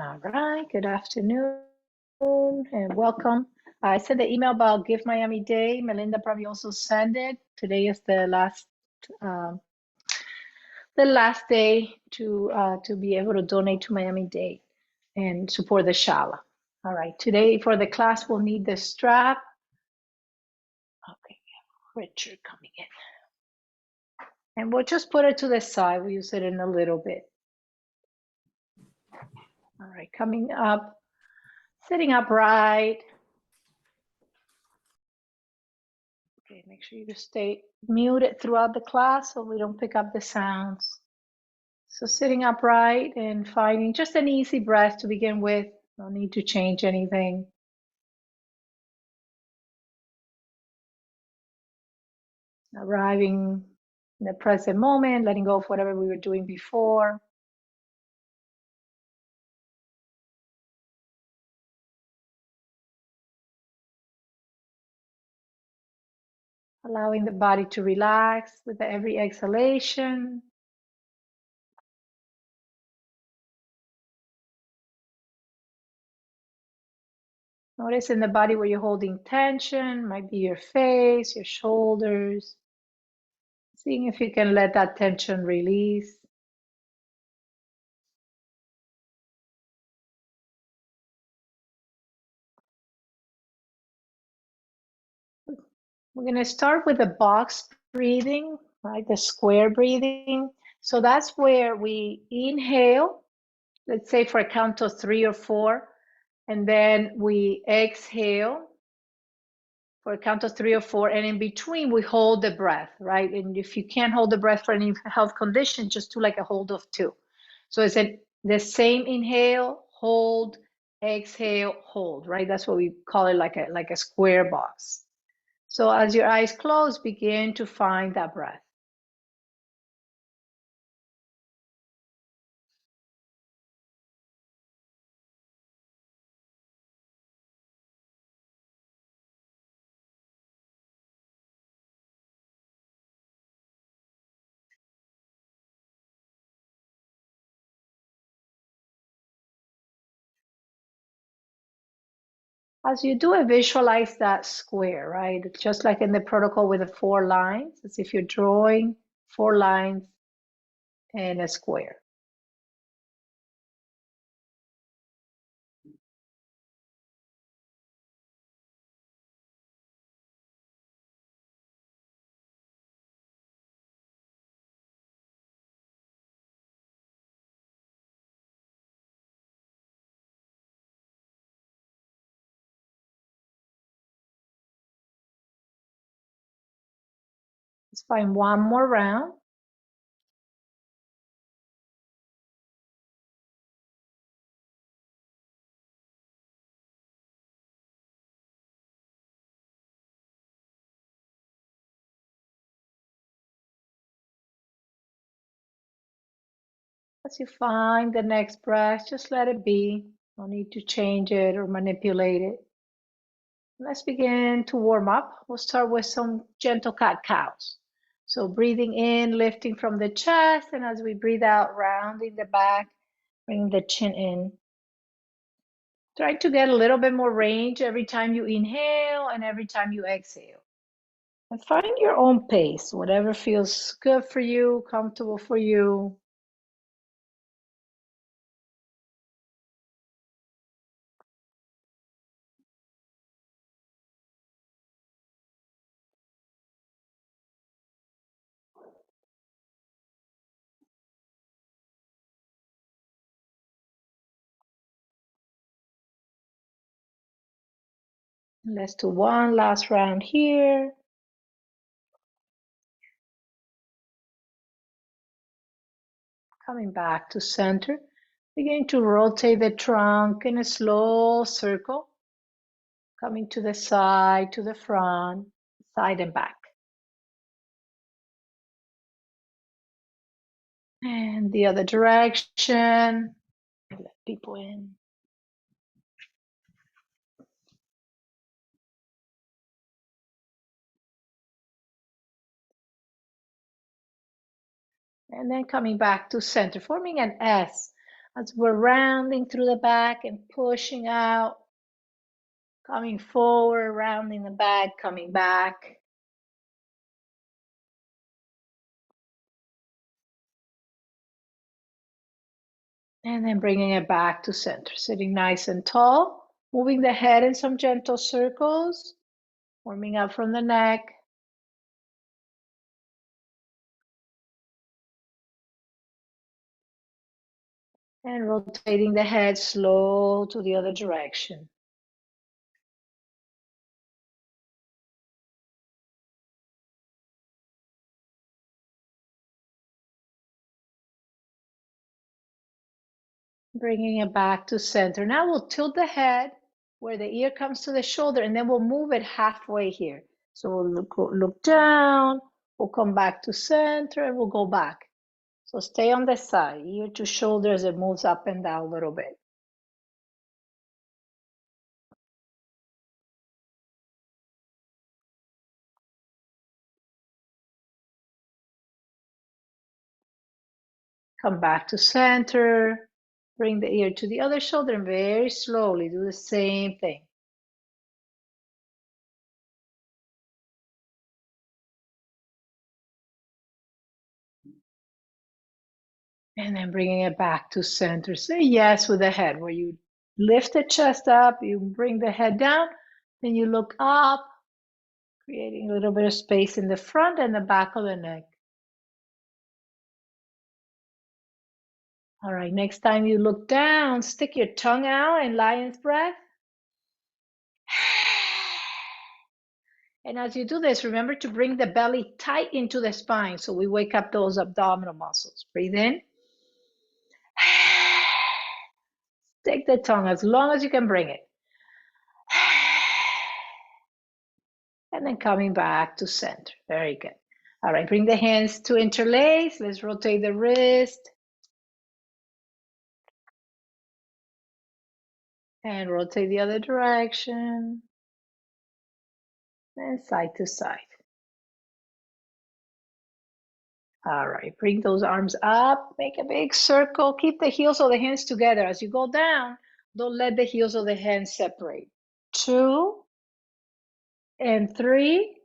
All right, good afternoon and welcome. I sent the email about Give Miami Day. Melinda probably also sent it. Today is the last day to be able to donate to Miami Day and support the Shala. All right, today for the class we'll need the strap. Okay, Richard coming in. And we'll just put it to the side. We'll use it in a little bit. All right, coming up, sitting upright. Okay, make sure you just stay muted throughout the class so we don't pick up the sounds. So sitting upright and finding just an easy breath to begin with. No need to change anything. Arriving in the present moment, letting go of whatever we were doing before. Allowing the body to relax with every exhalation. Notice in the body where you're holding tension, might be your face, your shoulders. Seeing if you can let that tension release. We're going to start with the box breathing, right? The square breathing. So that's where we inhale, let's say for a count of 3 or 4, and then we exhale for a count of 3 or 4, and in between we hold the breath, right? And if you can't hold the breath for any health condition, just do like a hold of 2. So it's the same inhale, hold, exhale, hold, right? That's what we call it, like a square box. So as your eyes close, begin to find that breath. As you do it, visualize that square, right? Just like in the protocol with the 4 lines, as if you're drawing 4 lines in a square. Let's find one more round. As you find the next breath, just let it be. No need to change it or manipulate it. Let's begin to warm up. We'll start with some gentle cat-cows. So breathing in, lifting from the chest, and as we breathe out, rounding the back, bringing the chin in. Try to get a little bit more range every time you inhale and every time you exhale. And find your own pace, whatever feels good for you, comfortable for you. Let's do one last round here. Coming back to center. Begin to rotate the trunk in a slow circle. Coming to the side, to the front, side and back. And the other direction. Let people in. And then coming back to center, forming an S As we're rounding through the back and pushing out, coming forward, rounding the back, coming back. And then bringing it back to center, sitting nice and tall, moving the head in some gentle circles, warming up from the neck. And rotating the head slow to the other direction. Bringing it back to center. Now we'll tilt the head where the ear comes to the shoulder, and then we'll move it halfway here. So we'll look down, we'll come back to center, and we'll go back. So stay on the side, ear to shoulder as it moves up and down a little bit. Come back to center, bring the ear to the other shoulder, and very slowly do the same thing. And then bringing it back to center. Say yes with the head, where you lift the chest up, you bring the head down, then you look up, creating a little bit of space in the front and the back of the neck. All right, next time you look down, stick your tongue out in lion's breath. And as you do this, remember to bring the belly tight into the spine so we wake up those abdominal muscles. Breathe in. Take the tongue as long as you can bring it. And then coming back to center. Very good. All right, bring the hands to interlace. Let's rotate the wrist. And rotate the other direction. And side to side. All right, bring those arms up. Make a big circle. Keep the heels of the hands together. As you go down, don't let the heels of the hands separate. 2 and 3.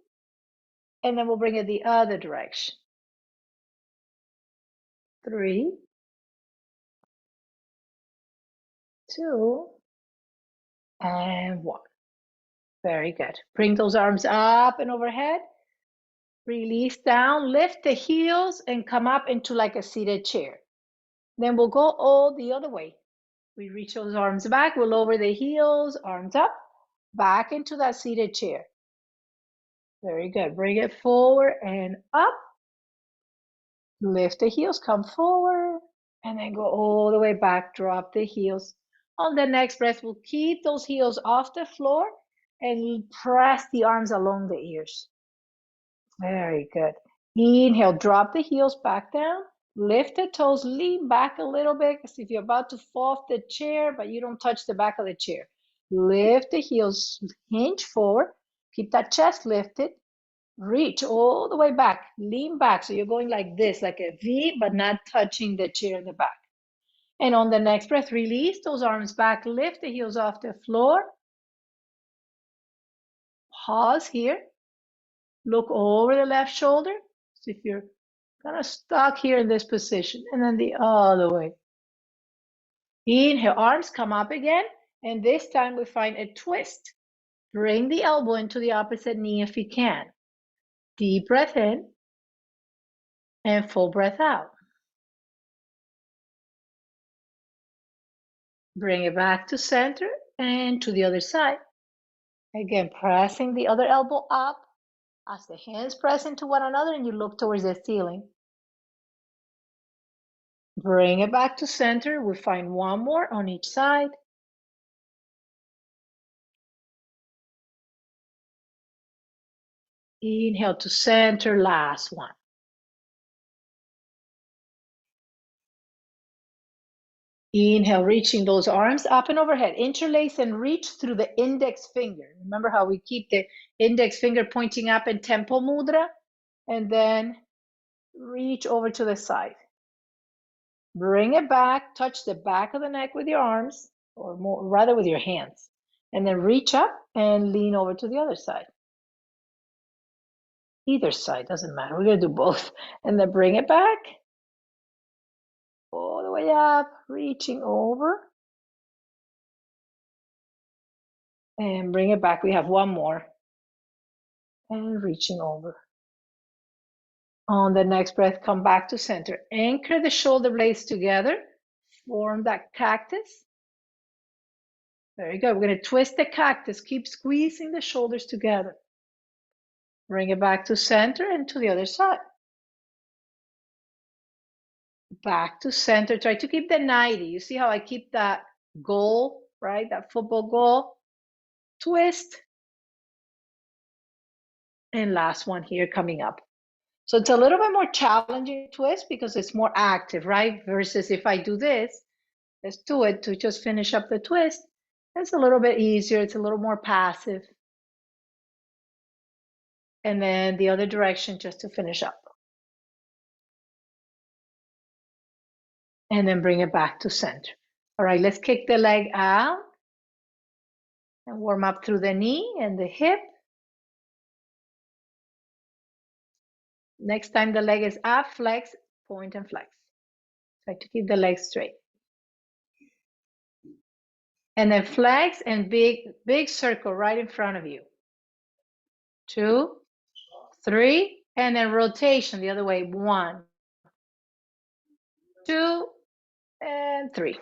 And then we'll bring it the other direction. 3, 2, and 1. Very good. Bring those arms up and overhead. Release down, lift the heels and come up into like a seated chair. Then we'll go all the other way. We reach those arms back, we'll lower the heels, arms up, back into that seated chair. Very good. Bring it forward and up. Lift the heels, come forward, and then go all the way back, drop the heels. On the next breath, we'll keep those heels off the floor and press the arms along the ears. Very good. Inhale, drop the heels back down. Lift the toes, lean back a little bit as if you're about to fall off the chair, but you don't touch the back of the chair. Lift the heels, hinge forward. Keep that chest lifted. Reach all the way back, lean back. So you're going like this, like a V, but not touching the chair in the back. And on the next breath, release those arms back, lift the heels off the floor. Pause here. Look over the left shoulder. See if you're kind of stuck here in this position. And then the other way. Inhale, arms come up again. And this time we find a twist. Bring the elbow into the opposite knee if you can. Deep breath in and full breath out. Bring it back to center and to the other side. Again, pressing the other elbow up as the hands press into one another and you look towards the ceiling. Bring it back to center. We find one more on each side. Inhale to center, last one. Inhale, reaching those arms up and overhead. Interlace and reach through the index finger. Remember how we keep the index finger pointing up in temple mudra? And then reach over to the side. Bring it back, touch the back of the neck with your arms, or more, rather with your hands. And then reach up and lean over to the other side. Either side, doesn't matter. We're gonna do both. And then bring it back, all the way up, reaching over. And bring it back. We have one more. And reaching over. On the next breath, come back to center. Anchor the shoulder blades together. Form that cactus. Very good. We're going to twist the cactus. Keep squeezing the shoulders together. Bring it back to center and to the other side. Back to center. Try to keep the 90. You see how I keep that goal, right? That football goal. Twist. And last one here coming up. So it's a little bit more challenging twist because it's more active, right? Versus if I do this, let's do it to just finish up the twist. It's a little bit easier. It's a little more passive. And then the other direction just to finish up. And then bring it back to center. All right, let's kick the leg out and warm up through the knee and the hip. Next time the leg is up, flex, point and flex. Try to keep the leg straight. And then flex and big circle right in front of you. 2, 3, and then rotation the other way. 1, 2, and 3.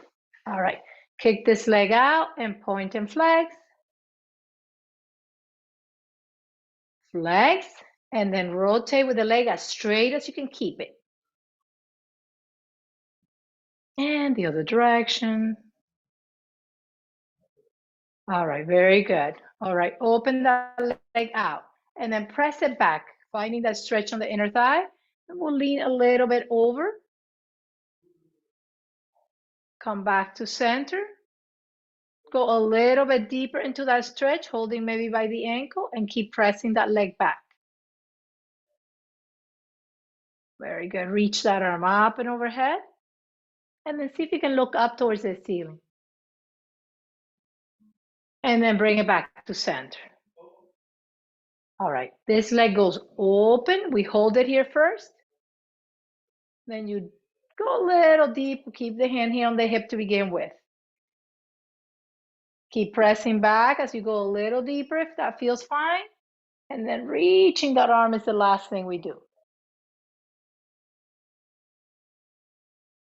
All right, kick this leg out and point and flex. Flex, and then rotate with the leg as straight as you can keep it. And the other direction. All right, very good. All right, open that leg out and then press it back, finding that stretch on the inner thigh. And we'll lean a little bit over. Come back to center. Go a little bit deeper into that stretch, holding maybe by the ankle, and keep pressing that leg back. Very good. Reach that arm up and overhead. And then see if you can look up towards the ceiling. And then bring it back to center. All right, this leg goes open. We hold it here first. Then you go a little deep. Keep the hand here on the hip to begin with. Keep pressing back as you go a little deeper if that feels fine. And then reaching that arm is the last thing we do.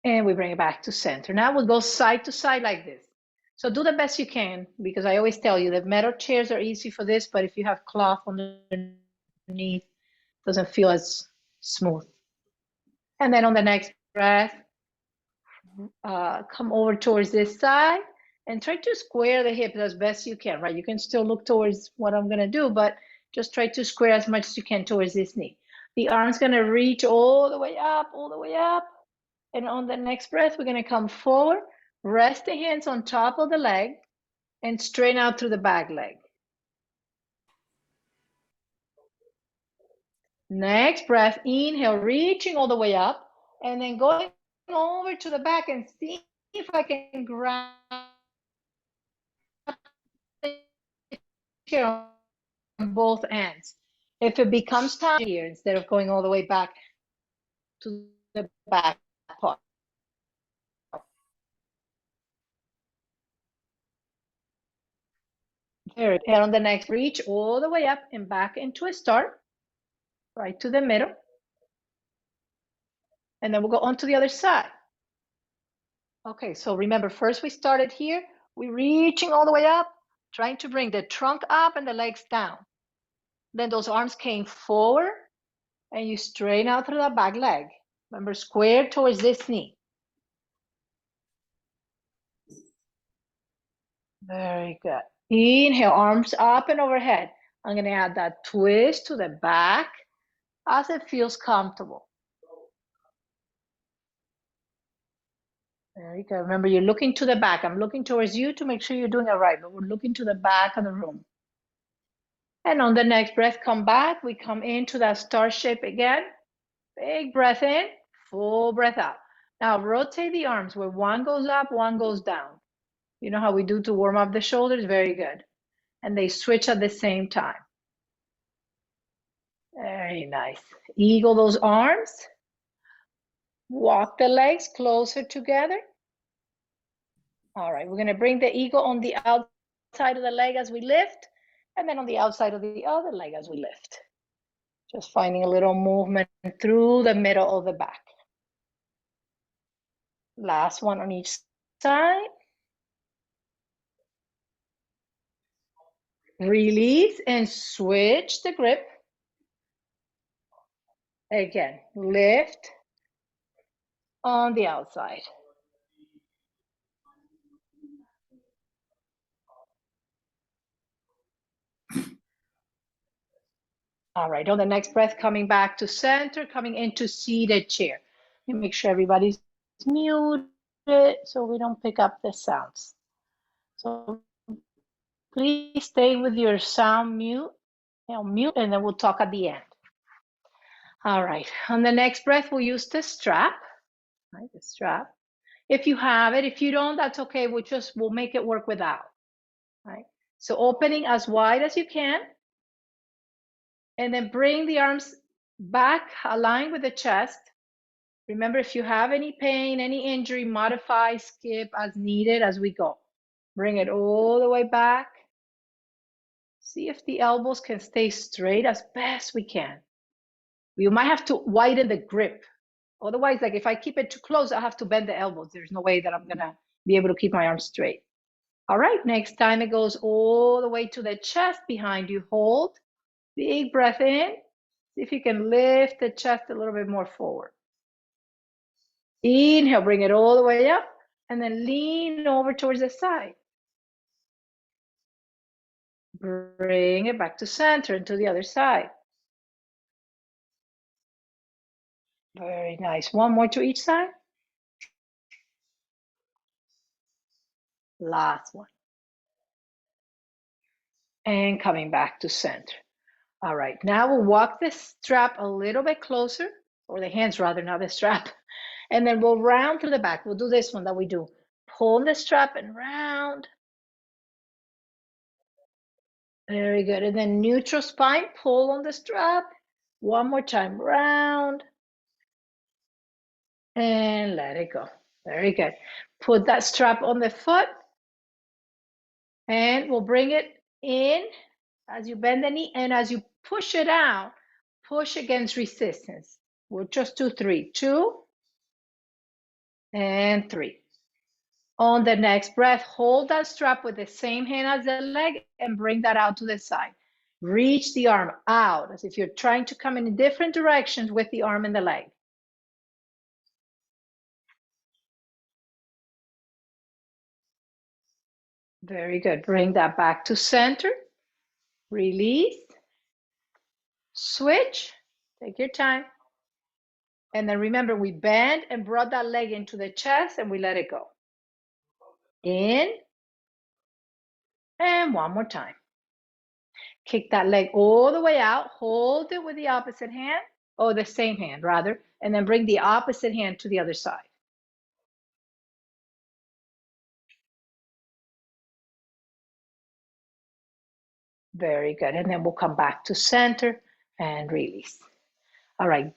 And we bring it back to center. Now we'll go side to side like this. So do the best you can, because I always tell you that metal chairs are easy for this, but if you have cloth underneath, it doesn't feel as smooth. And then on the next breath, come over towards this side and try to square the hips as best you can, right? You can still look towards what I'm gonna do, but just try to square as much as you can towards this knee. The arm's gonna reach all the way up, all the way up. And on the next breath, we're gonna come forward, rest the hands on top of the leg, and straighten out through the back leg. Next breath, inhale, reaching all the way up, and then going over to the back and see if I can grab the chair on both ends. If it becomes time here, instead of going all the way back to the back part. Very good. And on the next, reach all the way up and back into a start, right to the middle. And then we'll go on to the other side. Okay, so remember, first we started here. We're reaching all the way up, trying to bring the trunk up and the legs down. Then those arms came forward, and you straighten out through that back leg. Remember, square towards this knee. Very good. Inhale, arms up and overhead. I'm going to add that twist to the back as it feels comfortable. Very good. Remember, you're looking to the back. I'm looking towards you to make sure you're doing it right, but we're looking to the back of the room. And on the next breath, come back. We come into that star shape again. Big breath in, full breath out. Now rotate the arms where one goes up, one goes down. You know how we do to warm up the shoulders? Very good. And they switch at the same time. Very nice. Eagle those arms. Walk the legs closer together. All right, we're going to bring the eagle on the outside of the leg as we lift, and then on the outside of the other leg as we lift. Just finding a little movement through the middle of the back. Last one on each side. Release and switch the grip. Again, lift on the outside. All right, on the next breath, coming back to center, coming into seated chair. You make sure everybody's muted so we don't pick up the sounds. So please stay with your sound mute, and then we'll talk at the end. All right, on the next breath, we'll use the strap, right, the strap. If you have it, if you don't, that's okay. We'll make it work without, right? So opening as wide as you can, and then bring the arms back, align with the chest. Remember, if you have any pain, any injury, modify, skip as needed as we go. Bring it all the way back. See if the elbows can stay straight as best we can. You might have to widen the grip. Otherwise, like if I keep it too close, I have to bend the elbows. There's no way that I'm gonna be able to keep my arms straight. All right, next time it goes all the way to the chest behind you. Hold, big breath in. See if you can lift the chest a little bit more forward. Inhale, bring it all the way up, and then lean over towards the side. Bring it back to center and to the other side. Very nice. One more to each side. Last one. And coming back to center. All right, now we'll walk the strap a little bit closer, or the hands rather, not the strap. And then we'll round to the back. We'll do this one that we do. Pull the strap and round. Very good. And then neutral spine, pull on the strap. One more time, round. And let it go. Very good. Put that strap on the foot. And we'll bring it in as you bend the knee. And as you push it out, push against resistance. We'll just do 3. 2 and 3. On the next breath, hold that strap with the same hand as the leg and bring that out to the side. Reach the arm out as if you're trying to come in different directions with the arm and the leg. Very good. Bring that back to center. Release. Switch. Take your time. And then remember, we bent and brought that leg into the chest and we let it go. In. And one more time. Kick that leg all the way out. Hold it with the opposite hand, or the same hand rather, and then bring the opposite hand to the other side. Very good. And then we'll come back to center and release. All right.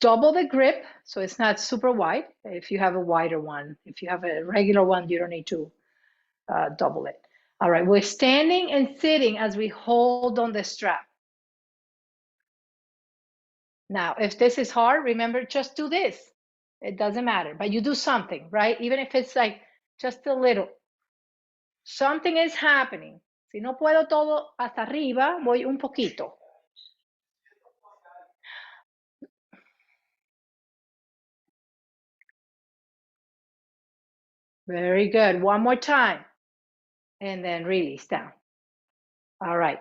Double the grip so it's not super wide. If you have a wider one, if you have a regular one, you don't need to double it. All right. We're standing and sitting as we hold on the strap. Now, if this is hard, remember, just do this. It doesn't matter, but you do something, right? Even if it's like just a little. Something is happening. Si no puedo todo hasta arriba, voy un poquito. Very good. One more time. And then release down. All right.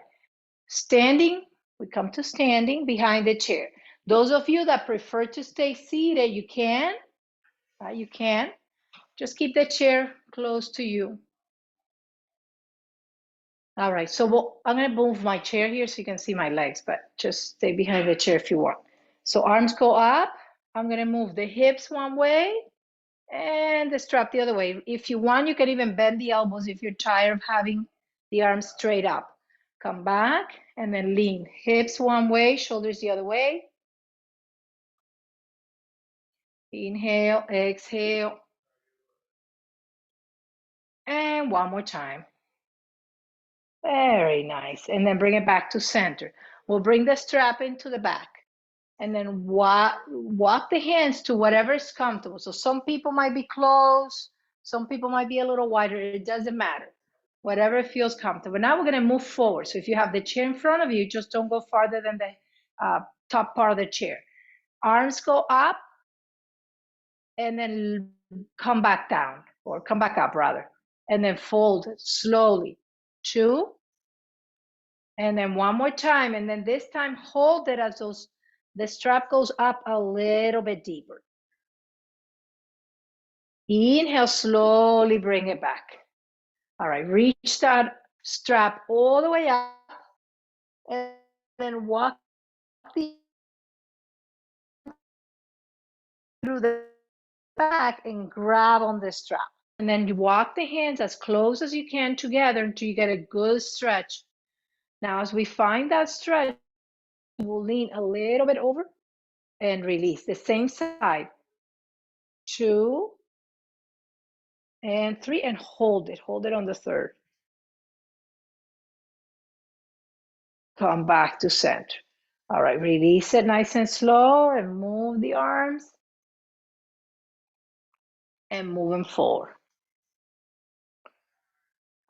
Standing, we come to standing behind the chair. Those of you that prefer to stay seated, you can. You can. Just keep the chair close to you. All right, so I'm going to move my chair here so you can see my legs, but just stay behind the chair if you want. So arms go up. I'm going to move the hips one way And the strap the other way. If you want, you can even bend the elbows if you're tired of having the arms straight up. Come back and then lean. Hips one way, shoulders the other way. Inhale, exhale. And one more time. Very nice. And then bring it back to center. We'll bring the strap into the back. And then walk the hands to whatever is comfortable. So some people might be close, some people might be a little wider. It doesn't matter. Whatever feels comfortable. Now we're going to move forward. So if you have the chair in front of you, just don't go farther than the top part of the chair. Arms go up and then come back down, or come back up rather, and then fold slowly. 2, and then one more time, and then this time hold it as the strap goes up a little bit deeper. Inhale, slowly bring it back. All right, reach that strap all the way up, and then walk through the back and grab on the strap. And then you walk the hands as close as you can together until you get a good stretch. Now, as we find that stretch, we'll lean a little bit over and release. The same side. 2 and 3, and hold it. Hold it on the third. Come back to center. All right, release it nice and slow and move the arms and move them forward.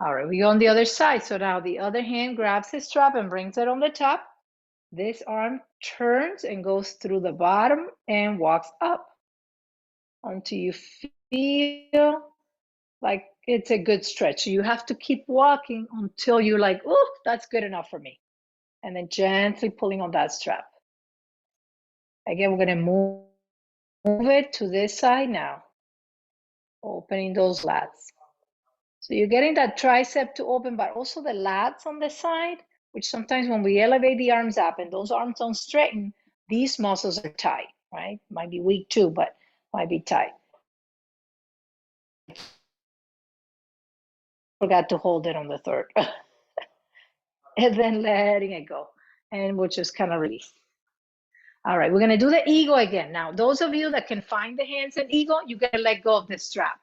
All right, we go on the other side. So now the other hand grabs the strap and brings it on the top. This arm turns and goes through the bottom and walks up until you feel like it's a good stretch. So you have to keep walking until you're like, oh, that's good enough for me. And then gently pulling on that strap. Again, we're going to move it to this side now, opening those lats. So you're getting that tricep to open, but also the lats on the side, which sometimes when we elevate the arms up and those arms don't straighten, these muscles are tight, right? Might be weak too, but might be tight. Forgot to hold it on the third. And then letting it go. And we'll just kind of release. All right, we're going to do the eagle again. Now, those of you that can find the hands in eagle, you're going to let go of the strap.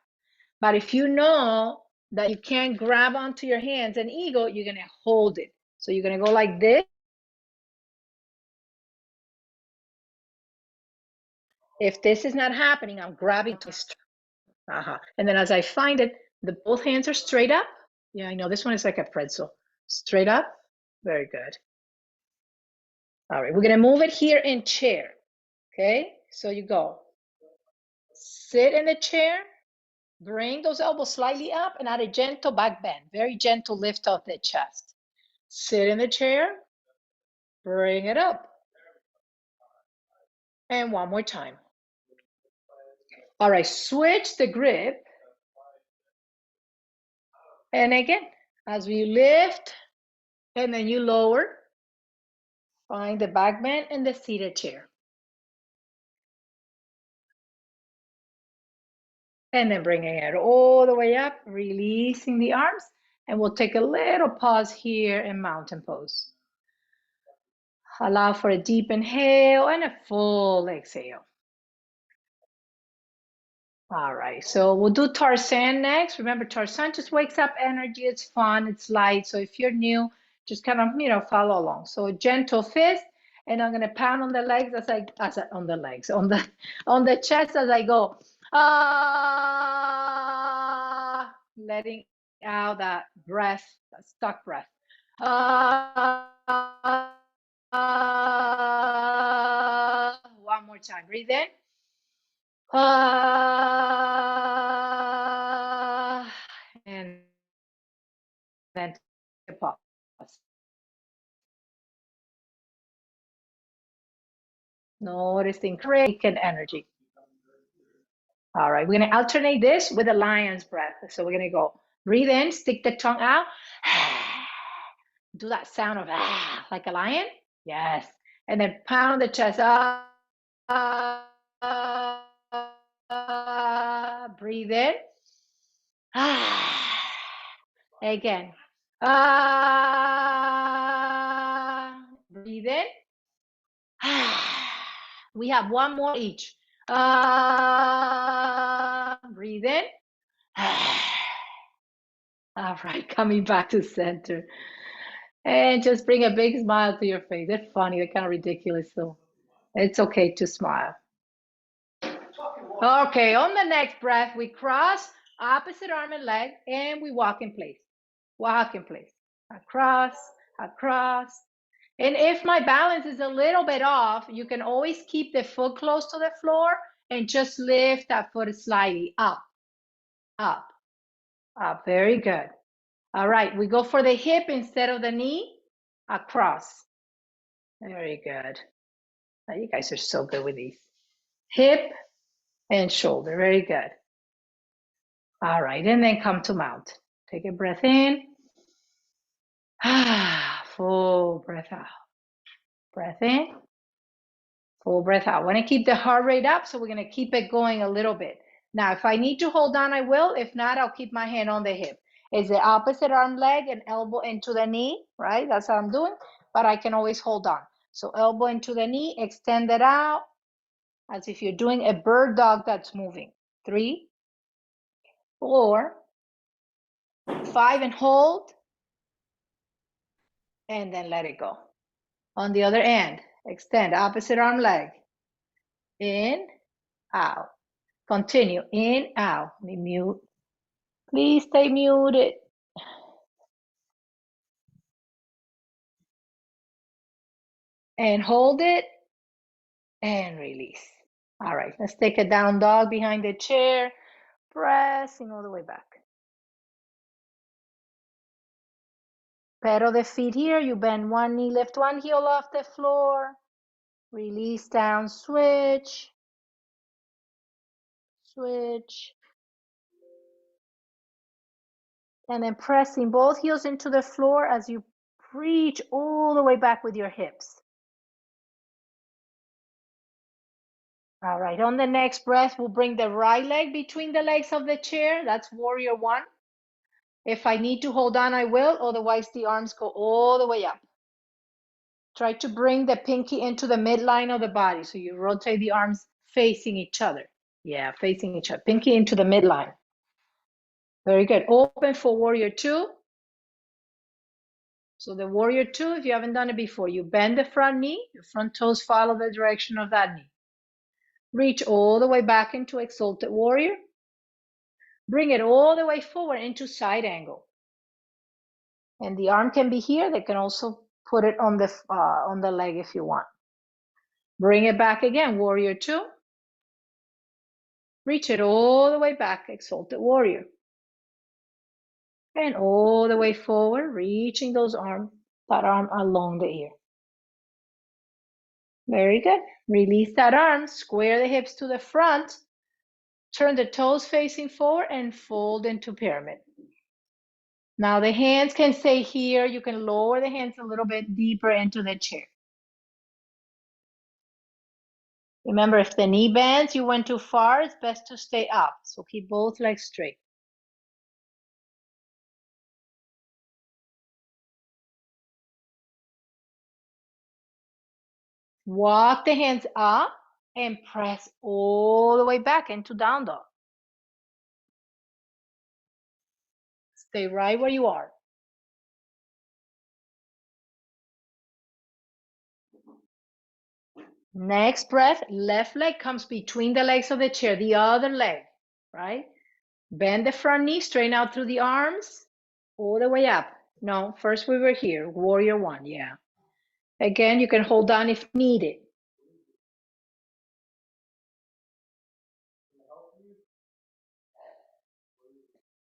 But if you know that you can't grab onto your hands in eagle, you're going to hold it. So you're going to go like this. If this is not happening, I'm grabbing to the strap. And then as I find it, both hands are straight up. Yeah, I know this one is like a pretzel. Straight up. Very good. All right, we're going to move it here in chair. Okay, so you go. Sit in the chair. Bring those elbows slightly up and add a gentle back bend. Very gentle lift of the chest. Sit in the chair. Bring it up. And one more time. All right, switch the grip. And again, as we lift and then you lower, find the back bend and the seated chair. And then bringing it all the way up, releasing the arms. And we'll take a little pause here in mountain pose. Allow for a deep inhale and a full exhale. All right, so we'll do Tarzan next. Remember, Tarzan just wakes up energy. It's fun, it's light. So if you're new, just kind of, follow along. So a gentle fist, and I'm gonna pound on the legs on the chest as I go. Ah, letting out that breath, that stuck breath. One more time. Breathe in. And then pause. Noticing create energy. All right, we're going to alternate this with a lion's breath. So we're going to go breathe in, stick the tongue out. Do that sound of like a lion. Yes. And then pound the chest. Breathe in. Again. Breathe in. We have one more each. Breathe in. All right, coming back to center. And just bring a big smile to your face. They're funny, they're kind of ridiculous, so it's okay to smile. Okay, on the next breath, we cross opposite arm and leg, and we walk in place. Walk in place. Across, across. And if my balance is a little bit off, you can always keep the foot close to the floor and just lift that foot slightly up, up, up. Very good. All right, we go for the hip instead of the knee, across. Very good. Oh, you guys are so good with these. Hip and shoulder, very good. All right, and then come to mount. Take a breath in. Full breath out. Breath in. Full breath out. I want to keep the heart rate up, so we're going to keep it going a little bit. Now, if I need to hold on, I will. If not, I'll keep my hand on the hip. It's the opposite arm leg and elbow into the knee, right? That's what I'm doing, but I can always hold on. So elbow into the knee, extend it out as if you're doing a bird dog that's moving. 3, 4, 5, and hold, and then let it go. On the other end, extend opposite arm leg. In, out. Continue, in, out. Let me mute. Please stay muted. And hold it, and release. All right, let's take a down dog behind the chair, pressing all the way back. Pedal the feet here. You bend one knee, lift one heel off the floor. Release down, switch. Switch. And then pressing both heels into the floor as you reach all the way back with your hips. All right, on the next breath, we'll bring the right leg between the legs of the chair. That's warrior one. If I need to hold on, I will. Otherwise, the arms go all the way up. Try to bring the pinky into the midline of the body. So you rotate the arms facing each other. Yeah, facing each other. Pinky into the midline. Very good. Open for warrior two. So the warrior two, if you haven't done it before, you bend the front knee. Your front toes follow the direction of that knee. Reach all the way back into exalted warrior. Bring it all the way forward into side angle. And the arm can be here. They can also put it on the leg if you want. Bring it back again, warrior two. Reach it all the way back, exalted warrior. And all the way forward, reaching that arm along the ear. Very good. Release that arm, square the hips to the front, turn the toes facing forward and fold into pyramid. Now the hands can stay here. You can lower the hands a little bit deeper into the chair. Remember, if the knee bends, you went too far, it's best to stay up. So keep both legs straight. Walk the hands up and press all the way back into down dog. Stay right where you are. Next breath, left leg comes between the legs of the chair, the other leg, right? Bend the front knee, straighten out through the arms, all the way up. No, first we were here, warrior one, yeah. Again, you can hold on if needed.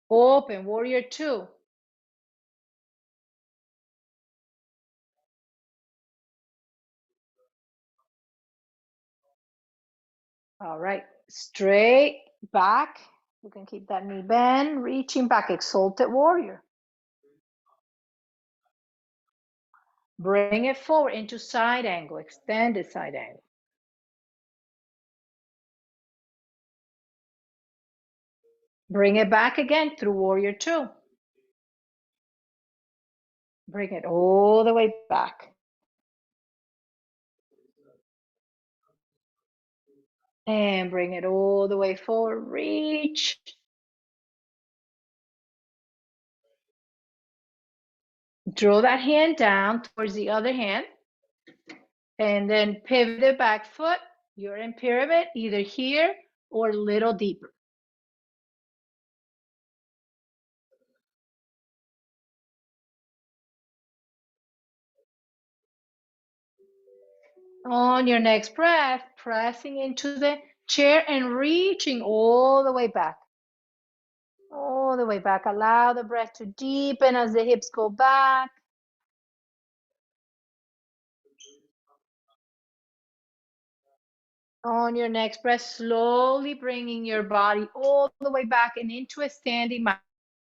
Open, warrior two. All right, straight back. You can keep that knee bent, reaching back, exalted warrior. Bring it forward into side angle, extended side angle. Bring it back again through warrior two. Bring it all the way back. And bring it all the way forward. Reach. Draw that hand down towards the other hand. And then pivot the back foot. You're in pyramid, either here or a little deeper. On your next breath, pressing into the chair and reaching all the way back. All the way back. Allow the breath to deepen as the hips go back. On your next breath, slowly bringing your body all the way back and into a standing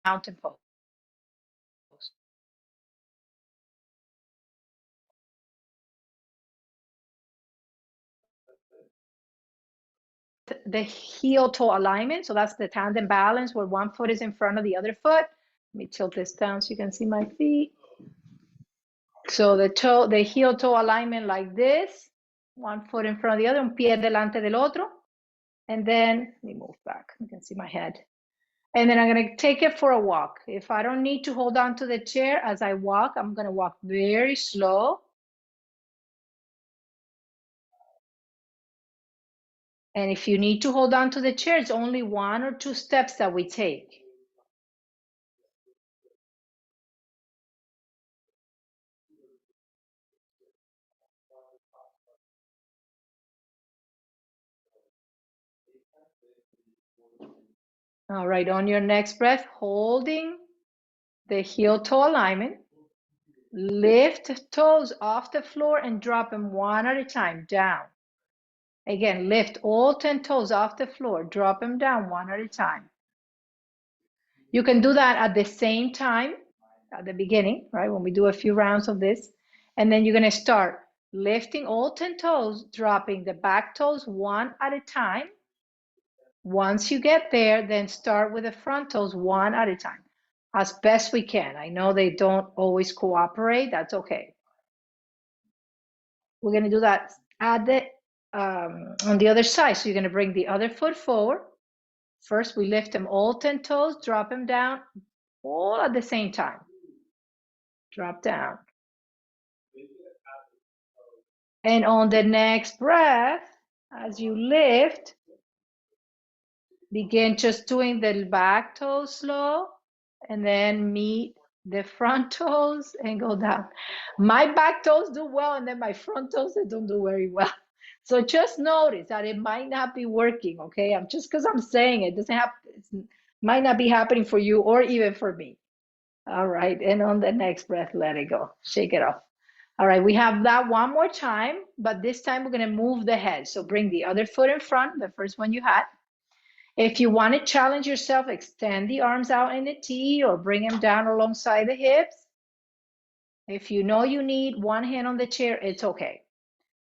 mountain pose. The heel-toe alignment, so that's the tandem balance where one foot is in front of the other foot. Let me tilt this down so you can see my feet. So the heel-toe alignment like this, one foot in front of the other, un pie delante del otro. And then, let me move back, you can see my head. And then I'm gonna take it for a walk. If I don't need to hold on to the chair as I walk, I'm gonna walk very slow. And if you need to hold on to the chair, it's only 1 or 2 steps that we take. All right, on your next breath, holding the heel-toe alignment, lift toes off the floor and drop them one at a time down. Again, lift all 10 toes off the floor, drop them down one at a time. You can do that at the same time at the beginning, right? When we do a few rounds of this, and then you're gonna start lifting all 10 toes, dropping the back toes one at a time. Once you get there, then start with the front toes one at a time, as best we can. I know they don't always cooperate, that's okay. We're gonna do that at the on the other side. So you're gonna bring the other foot forward. First, we lift them all 10 toes, drop them down, all at the same time. Drop down. And on the next breath, as you lift, begin just doing the back toes slow, and then meet the front toes and go down. My back toes do well, and then my front toes, they don't do very well. So just notice that it might not be working, okay? Just because I'm saying it doesn't have, it might not be happening for you or even for me. All right, and on the next breath, let it go. Shake it off. All right, we have that one more time, but this time we're gonna move the head. So bring the other foot in front, the first one you had. If you want to challenge yourself, extend the arms out in a T or bring them down alongside the hips. If you know you need one hand on the chair, it's okay.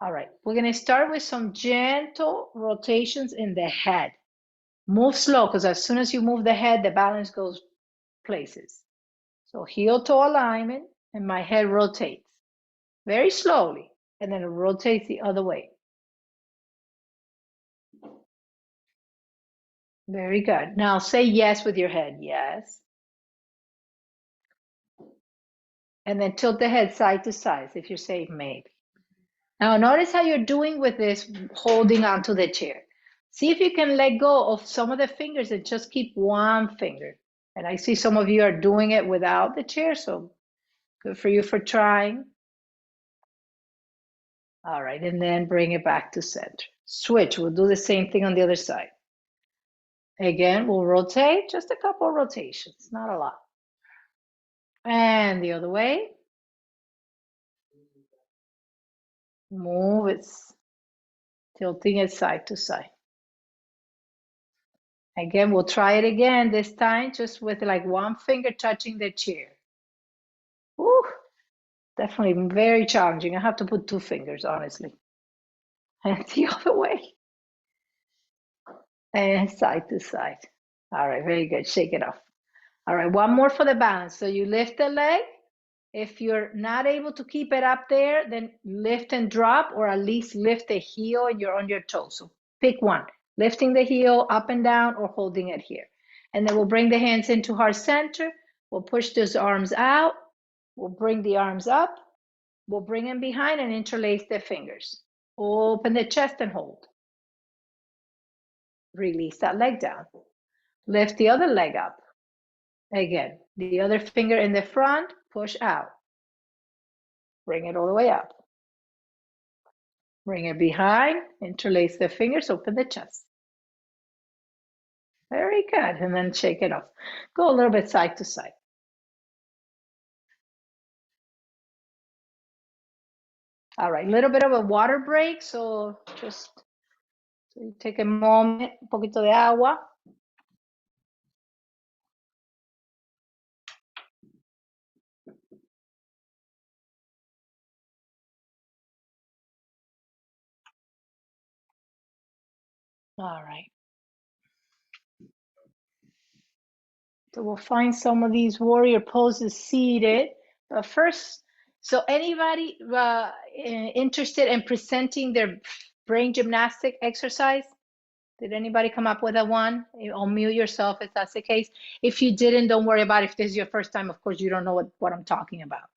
All right, we're gonna start with some gentle rotations in the head. Move slow, because as soon as you move the head, the balance goes places. So heel toe alignment, and my head rotates very slowly, and then it rotates the other way. Very good. Now say yes with your head, yes. And then tilt the head side to side if you're saying maybe. Now notice how you're doing with this, holding onto the chair. See if you can let go of some of the fingers and just keep one finger. And I see some of you are doing it without the chair, so good for you for trying. All right, and then bring it back to center. Switch, we'll do the same thing on the other side. Again, we'll rotate, just a couple rotations, not a lot. And the other way. Move it, tilting it side to side. Again, we'll try it again, this time just with like one finger touching the chair. Ooh, definitely very challenging. I have to put 2 fingers, honestly. And the other way. And side to side. All right, very good. Shake it off. All right, one more for the balance. So you lift the leg. If you're not able to keep it up there, then lift and drop, or at least lift the heel and you're on your toes. So pick one, lifting the heel up and down or holding it here. And then we'll bring the hands into heart center. We'll push those arms out. We'll bring the arms up. We'll bring them behind and interlace the fingers. Open the chest and hold. Release that leg down. Lift the other leg up. Again, the other finger in the front, push out. Bring it all the way up. Bring it behind, interlace the fingers, open the chest. Very good, and then shake it off. Go a little bit side to side. All right, a little bit of a water break, so just take a moment, un poquito de agua. All right. So we'll find some of these warrior poses seated. But first, so anybody interested in presenting their brain gymnastic exercise? Did anybody come up with a one? Unmute yourself if that's the case. If you didn't, don't worry about it. If this is your first time, of course, you don't know what I'm talking about.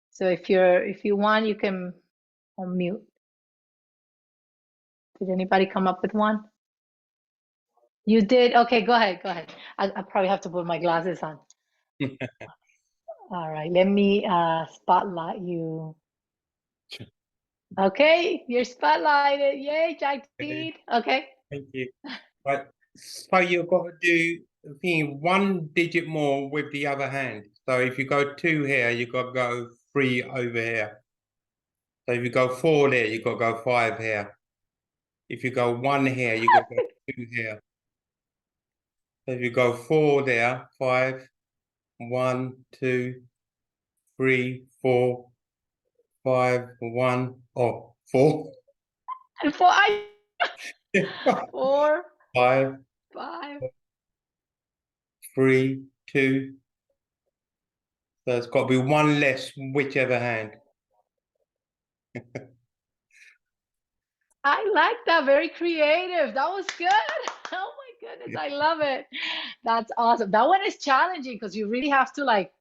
So if you want, you can unmute. Did anybody come up with one? You did? Okay, go ahead. I probably have to put my glasses on. All right, let me spotlight you. Okay, you're spotlighted. Yay, Jagdeep. Okay. Thank you. Right. So you've got to do the thing one digit more with the other hand. So if you go 2 here, you've got to go 3 over here. So if you go 4 there, you've got to go 5 here. If you go 1 here, you've got to go 2 here. So if you go 4 there, 5, 1, 2, 3, 4, 5, 1, oh, 4. And 4, 5, 5. 3, 2. So it's got to be 1 less, whichever hand. I like that. Very creative. That was good. Oh my goodness, I love it. That's awesome. That one is challenging because you really have to like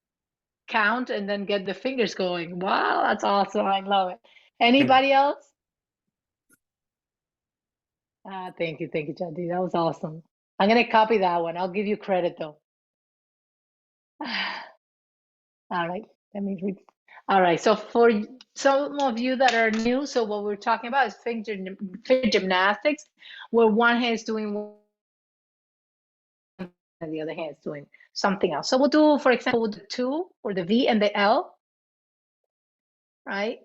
count and then get the fingers going. Wow, that's awesome. I love it. Anybody else? Thank you, Chandi. That was awesome. I'm gonna copy that one. I'll give you credit though. All right, let me read. All right, so for some of you that are new, so what we're talking about is finger gymnastics, where one hand is doing one and the other hand is doing something else. So we'll do, for example, the 2 or the V and the L, right?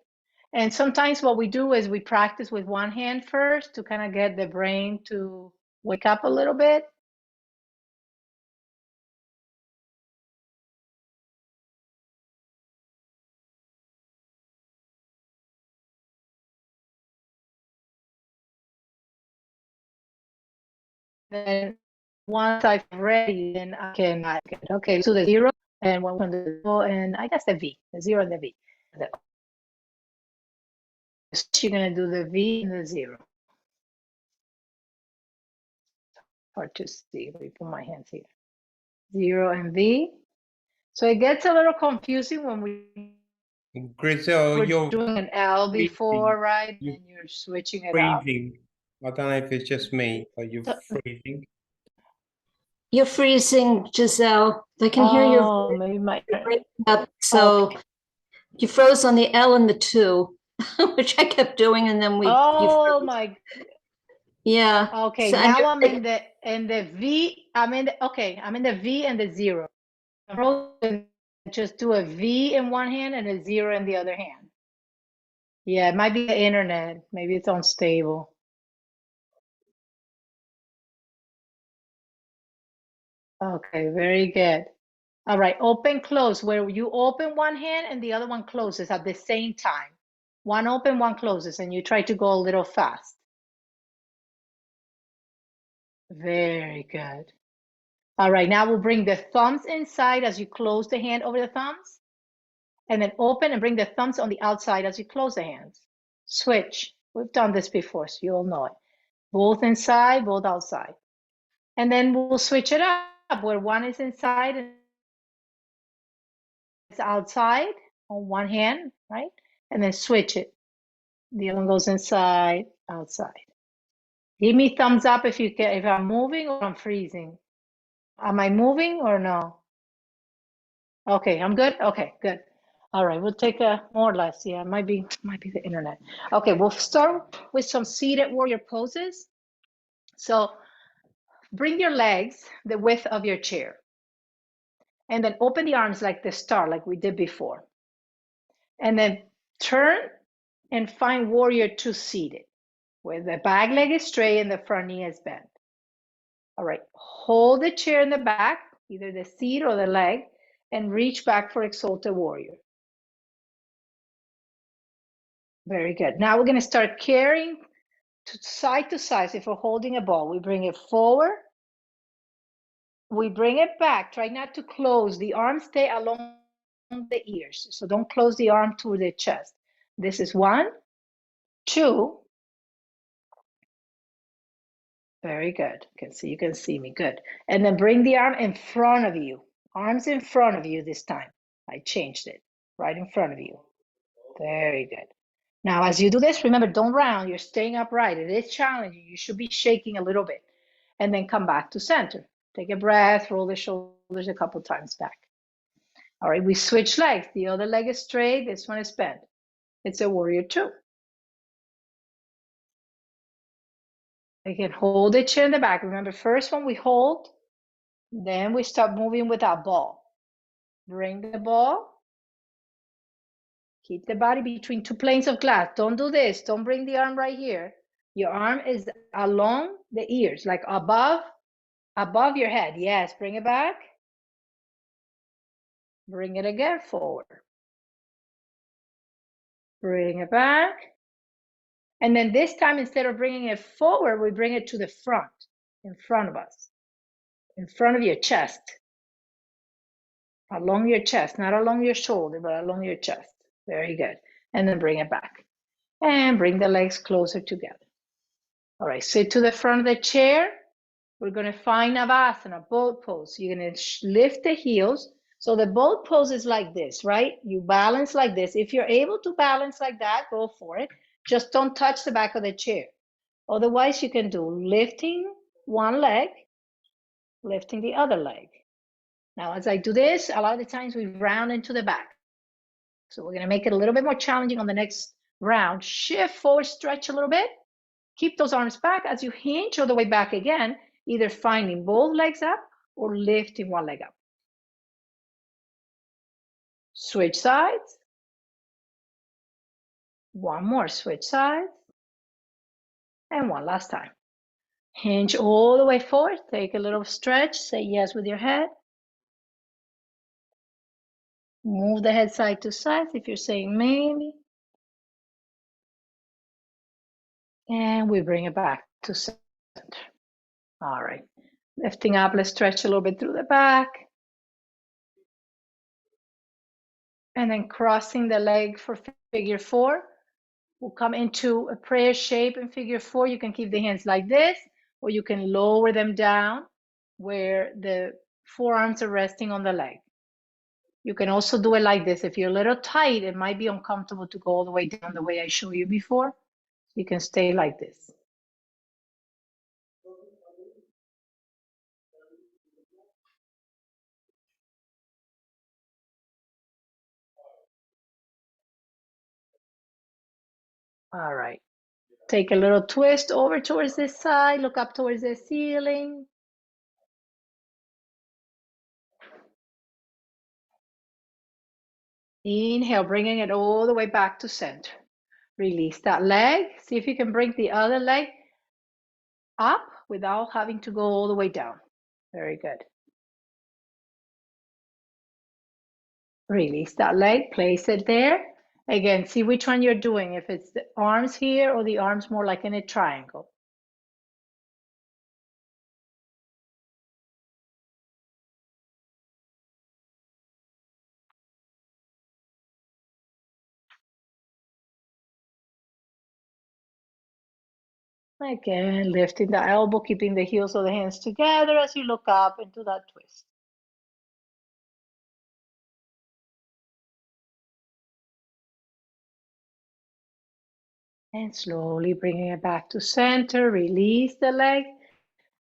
And sometimes what we do is we practice with one hand first to kind of get the brain to wake up a little bit. Then once I'm ready, then I can, okay, so the 0 and one the 0 and I guess the V, the 0 and the V. You're gonna do the V and the 0. Hard to see. Let me put my hands here. 0 and V. So it gets a little confusing when we Grisell, were you're doing an L before, right? You're And you're switching it up. freezing. I don't know if it's just me, but you're freezing. You're freezing, Giselle. I can hear your voice maybe my breaking up. So okay. you froze on the L and the 2, which I kept doing, and then Oh my. Yeah. Okay, so now I'm in the V. I'm in the V and the 0. Just do a V in one hand and a 0 in the other hand. Yeah, it might be the internet. Maybe it's unstable. Okay, very good. All right, open, close, where you open one hand and the other one closes at the same time. One open, one closes, and you try to go a little fast. Very good. All right, now we'll bring the thumbs inside as you close the hand over the thumbs, and then open and bring the thumbs on the outside as you close the hands. Switch. We've done this before, so you all know it. Both inside, both outside. And then we'll switch it up where one is inside and it's outside on one hand, right? And then switch it. The other one goes inside, outside. Give me thumbs up if you can, if I'm moving or I'm freezing. Am I moving or no? Okay, I'm good. Okay, good. All right, we'll take a more or less. Yeah, it might be the internet. Okay, we'll start with some seated warrior poses. So bring your legs the width of your chair, and then open the arms like the star, like we did before. And then turn and find warrior two seated, where the back leg is straight and the front knee is bent. All right, hold the chair in the back, either the seat or the leg, and reach back for exalted warrior. Very good. Now we're going to start carrying to side. So if we're holding a ball, we bring it forward, we bring it back. Try not to close. The arms stay along the ears, so don't close the arm to the chest. This is 1, 2. Very good. You can see me. Good. And then bring the arm in front of you. Arms in front of you this time. I changed it. Right in front of you. Very good. Now, as you do this, remember, don't round. You're staying upright. It is challenging. You should be shaking a little bit. And then come back to center. Take a breath. Roll the shoulders a couple times back. All right, we switch legs. The other leg is straight. This one is bent. It's a warrior two. Again, hold the chin in the back. Remember, first one we hold. Then we start moving with our ball. Bring the ball. Keep the body between two planes of glass. Don't do this. Don't bring the arm right here. Your arm is along the ears, like above your head. Yes, bring it back. Bring it again forward. Bring it back. And then this time, instead of bringing it forward, we bring it to the front, in front of us, in front of your chest. Along your chest, not along your shoulder, but along your chest. Very good. And then bring it back. And bring the legs closer together. All right, sit to the front of the chair. We're going to find Navasana, boat pose. You're going to lift the heels. So the boat pose is like this, right? You balance like this. If you're able to balance like that, go for it. Just don't touch the back of the chair. Otherwise, you can do lifting one leg, lifting the other leg. Now, as I do this, a lot of the times we round into the back. So we're going to make it a little bit more challenging on the next round. Shift forward, stretch a little bit. Keep those arms back as you hinge all the way back again, either finding both legs up or lifting one leg up. Switch sides. One more, switch sides. And one last time. Hinge all the way forward. Take a little stretch. Say yes with your head. Move the head side to side if you're saying maybe. And we bring it back to center. All right. Lifting up, let's stretch a little bit through the back. And then crossing the leg for figure 4. We'll come into a prayer shape in figure 4. You can keep the hands like this, or you can lower them down where the forearms are resting on the leg. You can also do it like this. If you're a little tight, it might be uncomfortable to go all the way down the way I showed you before. You can stay like this. All right. Take a little twist over towards this side. Look up towards the ceiling. Inhale, bringing it all the way back to center. Release that leg. See if you can bring the other leg up without having to go all the way down. Very good. Release that leg, place it there. Again, see which one you're doing, if it's the arms here or the arms more like in a triangle. Again, lifting the elbow, keeping the heels of the hands together as you look up into that twist. And slowly bringing it back to center, release the leg,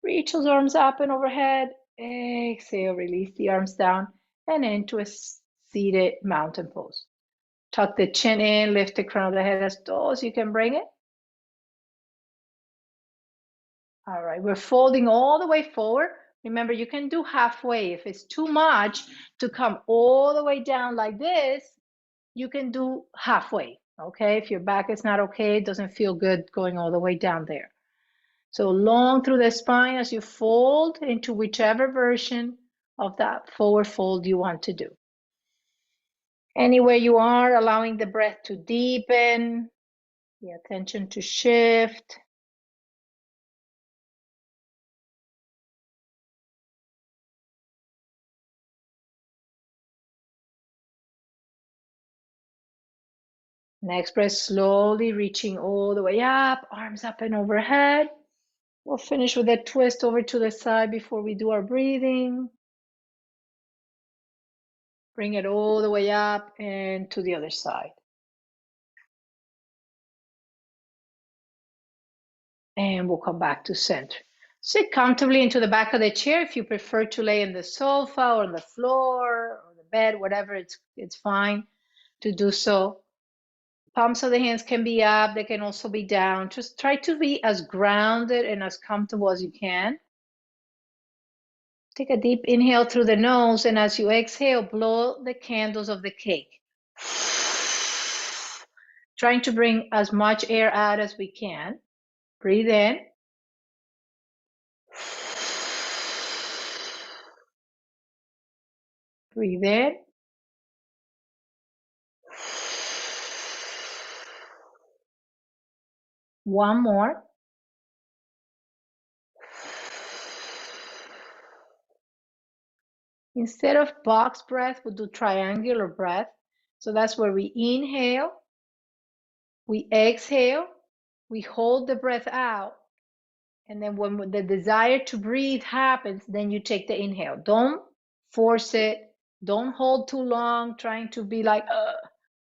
reach those arms up and overhead. Exhale, release the arms down and into a seated mountain pose. Tuck the chin in, lift the crown of the head as tall as you can bring it. All right, we're folding all the way forward. Remember, you can do halfway. If it's too much to come all the way down like this, you can do halfway, okay? If your back is not okay, it doesn't feel good going all the way down there. So long through the spine as you fold into whichever version of that forward fold you want to do. Anywhere you are, allowing the breath to deepen, the attention to shift. Next breath, slowly reaching all the way up, arms up and overhead. We'll finish with a twist over to the side before we do our breathing. Bring it all the way up and to the other side. And we'll come back to center. Sit comfortably into the back of the chair if you prefer to lay in the sofa or on the floor or the bed, whatever, it's fine to do so. Palms of the hands can be up, they can also be down. Just try to be as grounded and as comfortable as you can. Take a deep inhale through the nose, and as you exhale, blow the candles of the cake. Trying to bring as much air out as we can. Breathe in. Breathe in. One more. Instead of box breath, we'll do triangular breath. So that's where we inhale, we exhale, we hold the breath out. And then when the desire to breathe happens, then you take the inhale. Don't force it. Don't hold too long, trying to be like,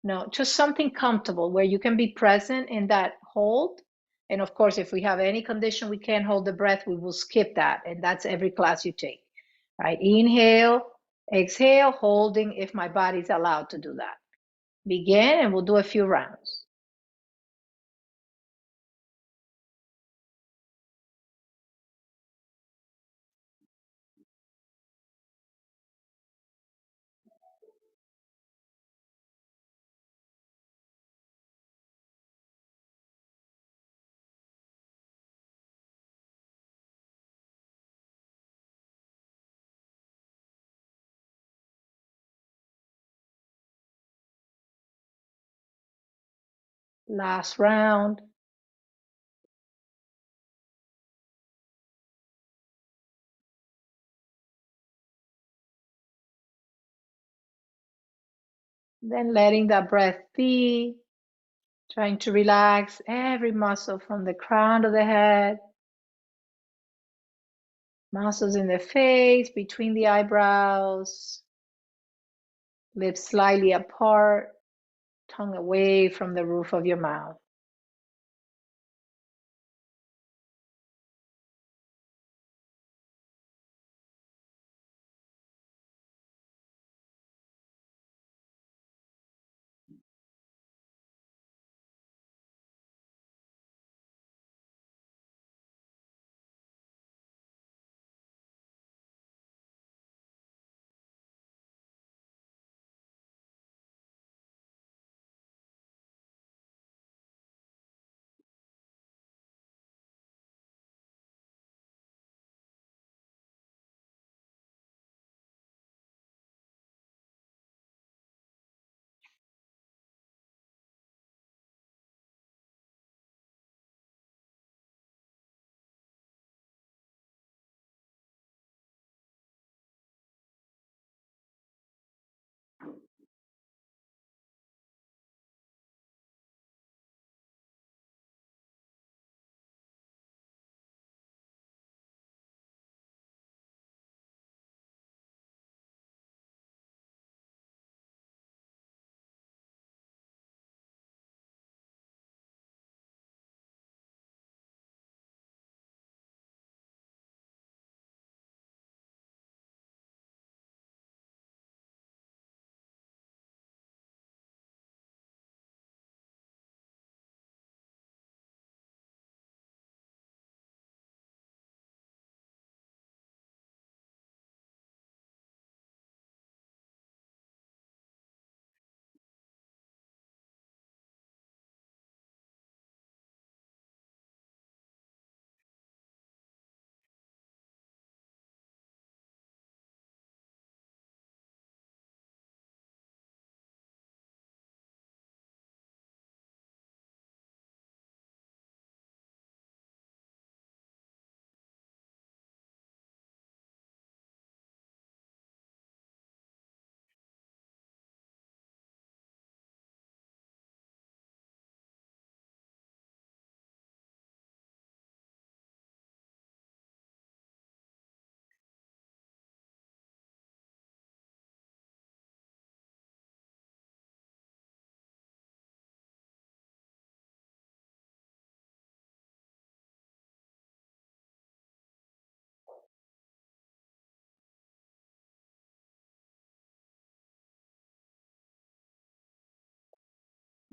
no, just something comfortable where you can be present in that hold. And of course, if we have any condition we can't hold the breath, we will skip that. And that's every class you take, right? Inhale, exhale, holding if my body's allowed to do that. Begin, and we'll do a few rounds. Last round. Then letting that breath be, trying to relax every muscle from the crown of the head, muscles in the face, between the eyebrows, lips slightly apart, tongue away from the roof of your mouth.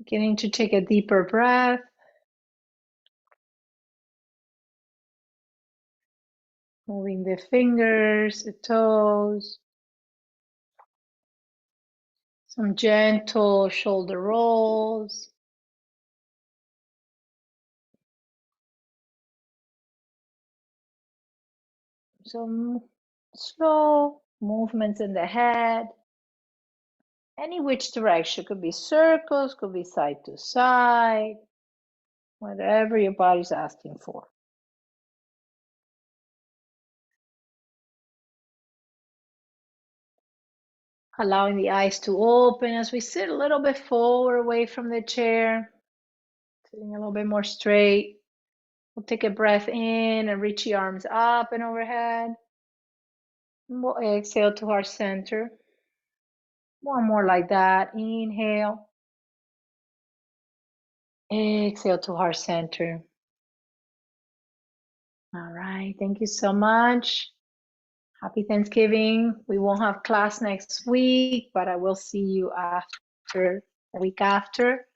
Beginning to take a deeper breath. Moving the fingers, the toes. Some gentle shoulder rolls. Some slow movements in the head. Any which direction, could be circles, could be side to side, whatever your body's asking for. Allowing the eyes to open as we sit a little bit forward away from the chair, sitting a little bit more straight. We'll take a breath in and reach the arms up and overhead. And we'll exhale to our center. One more like that. Inhale. Exhale to heart center. All right, thank you so much. Happy Thanksgiving. We won't have class next week, but I will see you after a week after.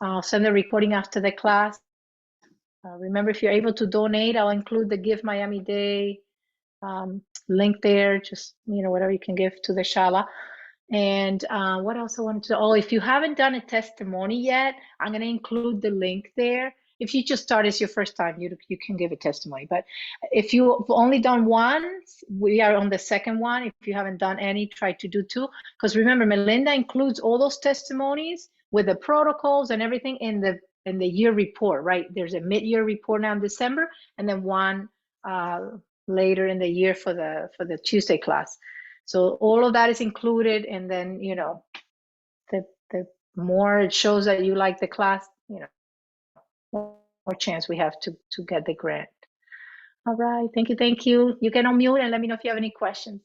I'll send the recording after the class. Remember, if you're able to donate, I'll include the Give Miami Day link there. Just, whatever you can give to the Shala. And what else I wanted to, if you haven't done a testimony yet, I'm going to include the link there. If you just start as your first time, you can give a testimony. But if you've only done one, we are on the second one. If you haven't done any, try to do two. Because remember, Melinda includes all those testimonies with the protocols and everything in the year report, right? There's a mid-year report now in December, and then one later in the year for the Tuesday class. So all of that is included, and then the more it shows that you like the class, more chance we have to get the grant. All right, thank you. You can unmute and let me know if you have any questions.